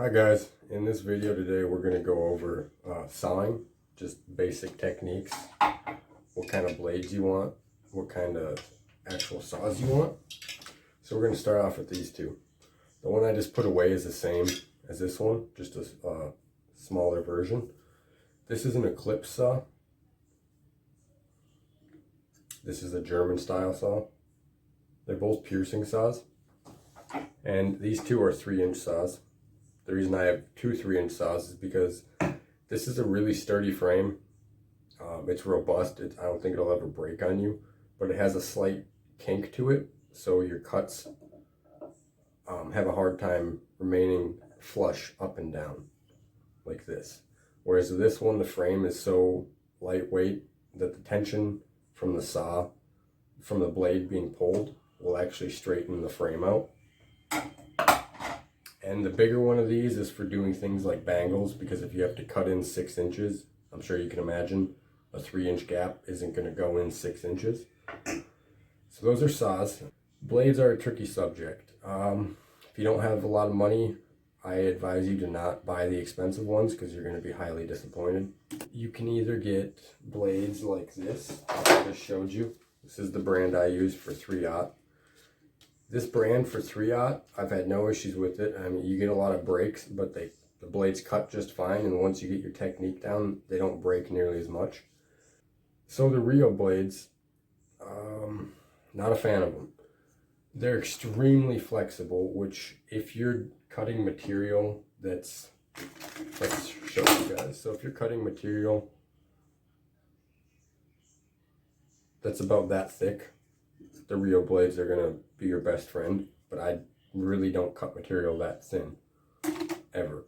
Hi guys, in this video today we're going to go over sawing, just basic techniques, what kind of blades you want, what kind of actual saws you want. So we're going to start off with these two. The one I just put away is the same as this one, just a smaller version. This is an Eclipse saw. This is a German style saw. They're both piercing saws. And these two are 3-inch saws. The reason I have two 3-inch saws is because this is a really sturdy frame. It's robust. I don't think it'll ever break on you, but it has a slight kink to it, so your cuts have a hard time remaining flush up and down like this. Whereas this one, the frame is so lightweight that the tension from the saw, from the blade being pulled, will actually straighten the frame out. And the bigger one of these is for doing things like bangles, because if you have to cut in 6 inches, I'm sure you can imagine a 3-inch gap isn't going to go in 6 inches. So those are saws. Blades are a tricky subject. If you don't have a lot of money, I advise you to not buy the expensive ones because you're going to be highly disappointed. You can either get blades like this, I just showed you. This is the brand I use for 3/0. This brand for 3/0, I've had no issues with it. I mean, you get a lot of breaks, but the blades cut just fine, and once you get your technique down, they don't break nearly as much. So the Rio blades, not a fan of them. They're extremely flexible, which if you're cutting material let's show you guys. So if you're cutting material that's about that thick, the Rio blades are gonna be your best friend, but I really don't cut material that thin, ever.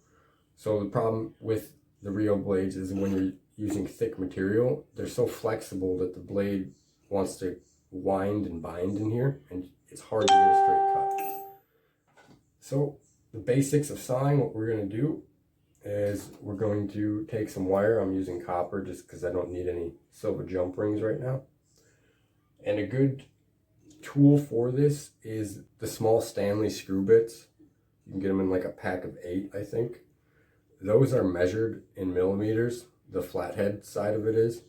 So the problem with the Rio blades is when you're using thick material, they're so flexible that the blade wants to wind and bind in here, and it's hard to get a straight cut. So the basics of sawing, what we're gonna do is we're going to take some wire. I'm using copper just because I don't need any silver jump rings right now. And a good tool for this is the small Stanley screw bits. You can get them in like a pack of 8, I think. Those are measured in millimeters, the flathead side of it is.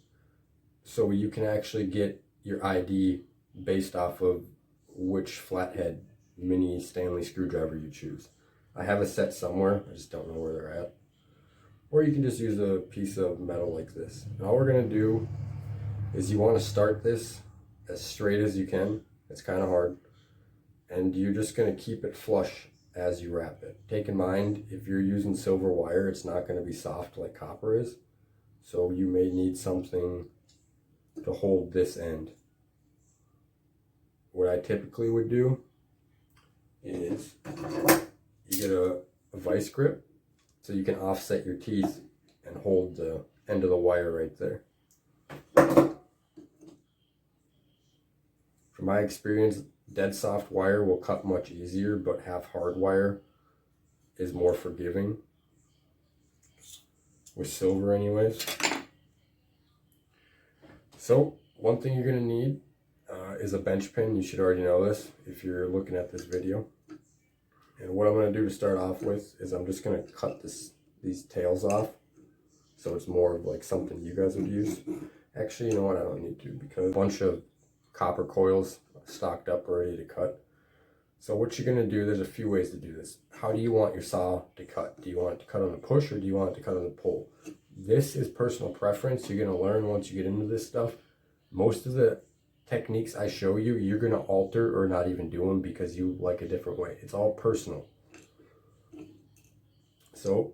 So you can actually get your ID based off of which flathead mini Stanley screwdriver you choose. I have a set somewhere, I just don't know where they're at. Or you can just use a piece of metal like this. And all we're gonna do is you wanna start this as straight as you can. It's kind of hard, and you're just going to keep it flush as you wrap it. Take in mind, if you're using silver wire, it's not going to be soft like copper is, so you may need something to hold this end. What I typically would do is you get a vice grip so you can offset your teeth and hold the end of the wire right there. From my experience, dead soft wire will cut much easier, but half hard wire is more forgiving, with silver anyways. So one thing you're going to need is a bench pin. You should already know this if you're looking at this video. And what I'm going to do to start off with is I'm just going to cut these tails off, so it's more of like something you guys would use. Actually, you know what, I don't need to, because a bunch of copper coils stocked up ready to cut. So what you're going to do, there's a few ways to do this. How do you want your saw to cut? Do you want it to cut on the push, or do you want it to cut on the pull? This is personal preference. You're going to learn once you get into this stuff. Most of the techniques I show you, you're going to alter or not even do them because you like a different way. It's all personal. So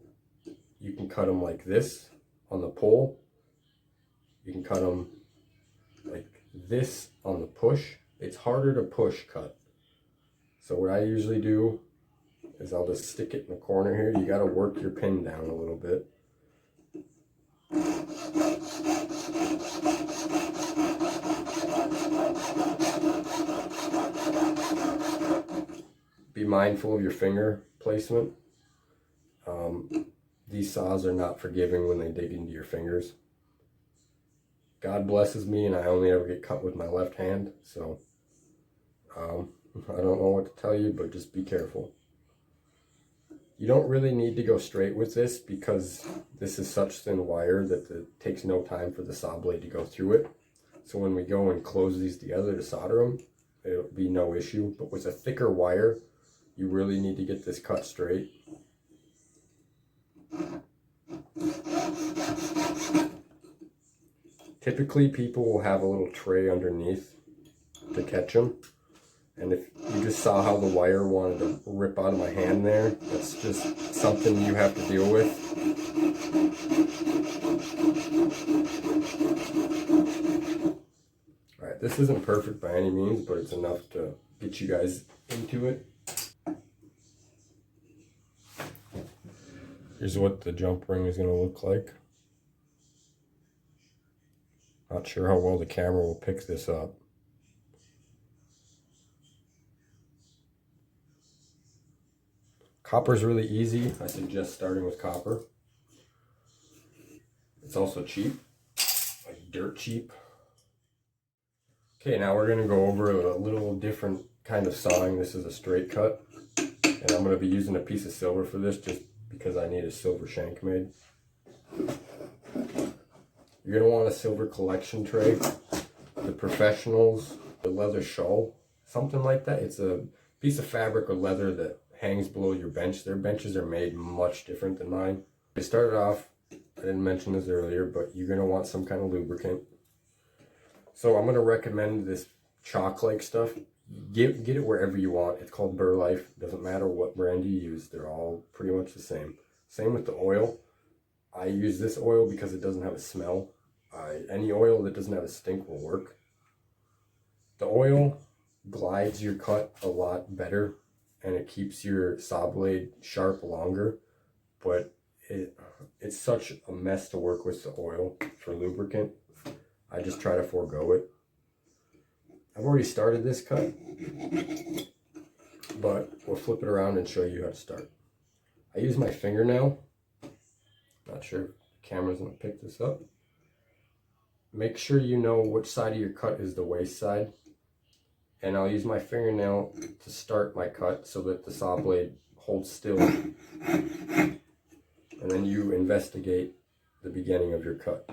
you can cut them like this on the pull. You can cut them like this on the push. It's harder to push cut. So what I usually do is I'll just stick it in the corner here. You got to work your pin down a little bit. Be mindful of your finger placement. These saws are not forgiving when they dig into your fingers. God blesses me and I only ever get cut with my left hand, so I don't know what to tell you, but just be careful. You don't really need to go straight with this because this is such thin wire that it takes no time for the saw blade to go through it. So when we go and close these together to solder them, it'll be no issue. But with a thicker wire, you really need to get this cut straight. Typically, people will have a little tray underneath to catch them. And if you just saw how the wire wanted to rip out of my hand there, that's just something you have to deal with. Alright, this isn't perfect by any means, but it's enough to get you guys into it. Here's what the jump ring is going to look like. Not sure how well the camera will pick this up. Copper is really easy. I suggest starting with copper. It's also cheap, like dirt cheap. Okay, now we're going to go over a little different kind of sawing. This is a straight cut, and I'm going to be using a piece of silver for this just because I need a silver shank made. You're going to want a silver collection tray. The professionals, the leather shawl, something like that. It's a piece of fabric or leather that hangs below your bench. Their benches are made much different than mine. To start off, I didn't mention this earlier, but you're going to want some kind of lubricant. So I'm going to recommend this chalk-like stuff. Get it wherever you want. It's called Burr Life. Doesn't matter what brand you use. They're all pretty much the same. Same with the oil. I use this oil because it doesn't have a smell. Any oil that doesn't have a stink will work. The oil glides your cut a lot better, and it keeps your saw blade sharp longer, but it's such a mess to work with the oil for lubricant. I just try to forego it. I've already started this cut, but we'll flip it around and show you how to start. I use my fingernail. Not sure if the camera's gonna pick this up. Make sure you know which side of your cut is the waste side. And I'll use my fingernail to start my cut so that the saw blade holds still. And then you investigate the beginning of your cut.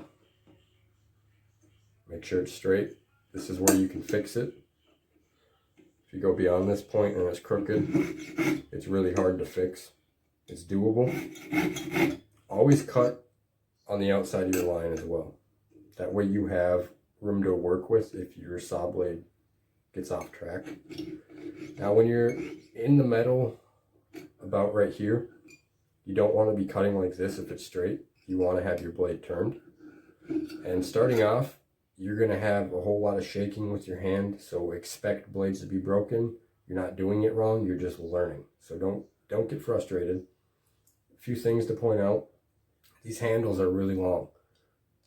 Make sure it's straight. This is where you can fix it. If you go beyond this point and it's crooked, it's really hard to fix. It's doable. Always cut on the outside of your line as well. That way you have room to work with if your saw blade gets off track. Now when you're in the metal about right here, you don't want to be cutting like this if it's straight. You want to have your blade turned. And starting off, you're going to have a whole lot of shaking with your hand, so expect blades to be broken. You're not doing it wrong, you're just learning. So don't get frustrated. A few things to point out. These handles are really long.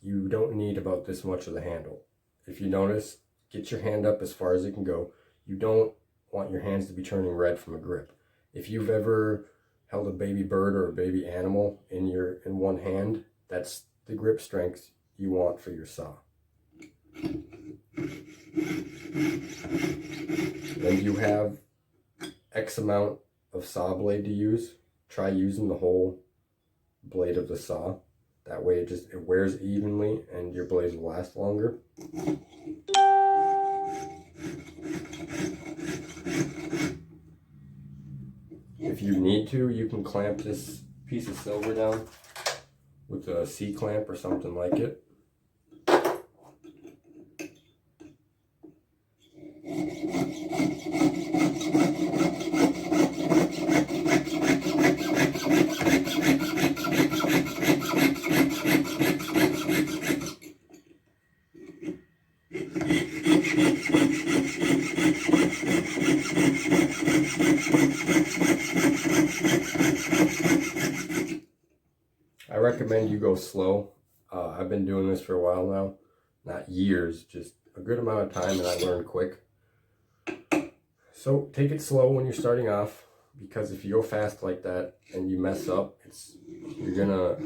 You don't need about this much of the handle. If you notice, get your hand up as far as it can go. You don't want your hands to be turning red from a grip. If you've ever held a baby bird or a baby animal in one hand, that's the grip strength you want for your saw. When you have X amount of saw blade to use, try using the whole blade of the saw. That way it wears evenly and your blades will last longer. If you need to, you can clamp this piece of silver down with a C-clamp or something like it. I recommend you go slow. I've been doing this for a while now, not years, just a good amount of time, and I learned quick. So take it slow when you're starting off, because if you go fast like that and you mess up, you're gonna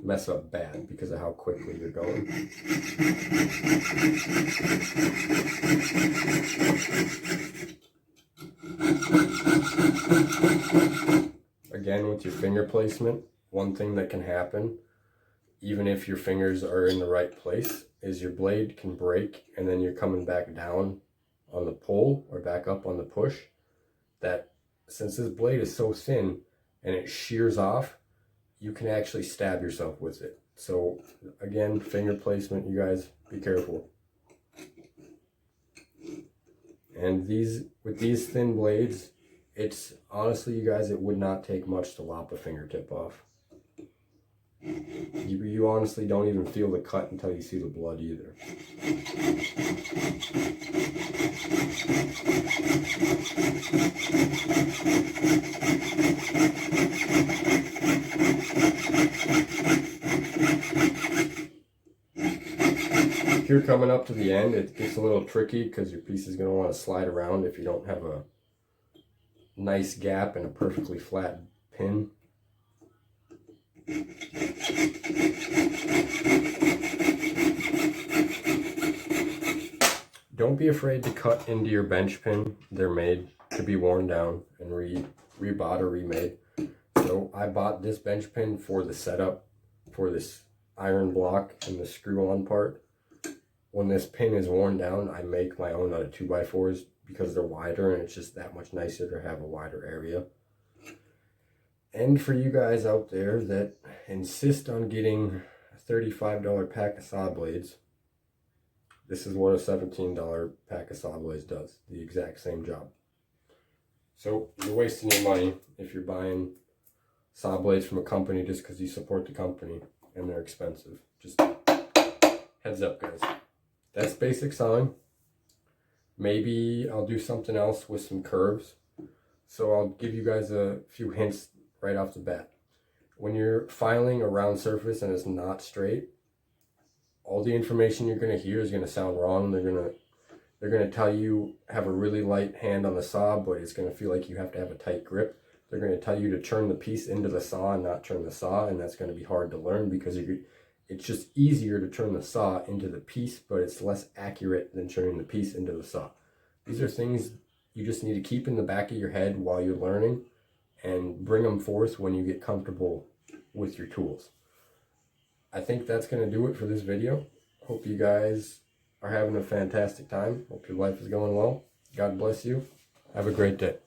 mess up bad because of how quickly you're going. again, with your finger placement, one thing that can happen, even if your fingers are in the right place, is your blade can break and then you're coming back down on the pull or back up on the push. That since this blade is so thin and it shears off, you can actually stab yourself with it. So again, finger placement, you guys be careful. And with these thin blades, it's honestly, you guys, it would not take much to lop a fingertip off. You honestly don't even feel the cut until you see the blood either. If you're coming up to the end, it gets a little tricky because your piece is going to want to slide around if you don't have a nice gap and a perfectly flat pin. Don't be afraid to cut into your bench pin. They're made to be worn down and rebought or remade. So I bought this bench pin for the setup for this iron block and the screw-on part. When this pin is worn down, I make my own out of 2x4s because they're wider and it's just that much nicer to have a wider area. And for you guys out there that insist on getting a $35 pack of saw blades, this is what a $17 pack of saw blades does. The exact same job. So you're wasting your money if you're buying saw blades from a company just because you support the company and they're expensive. Just heads up, guys. That's basic sawing. Maybe I'll do something else with some curves. So I'll give you guys a few hints right off the bat. When you're filing a round surface and it's not straight, all the information you're going to hear is going to sound wrong. They're going to tell you have a really light hand on the saw, but it's going to feel like you have to have a tight grip. They're going to tell you to turn the piece into the saw and not turn the saw, and that's going to be hard to learn because it's just easier to turn the saw into the piece, but it's less accurate than turning the piece into the saw. These are things you just need to keep in the back of your head while you're learning and bring them forth when you get comfortable with your tools. I think that's going to do it for this video. Hope you guys are having a fantastic time. Hope your life is going well. God bless you. Have a great day.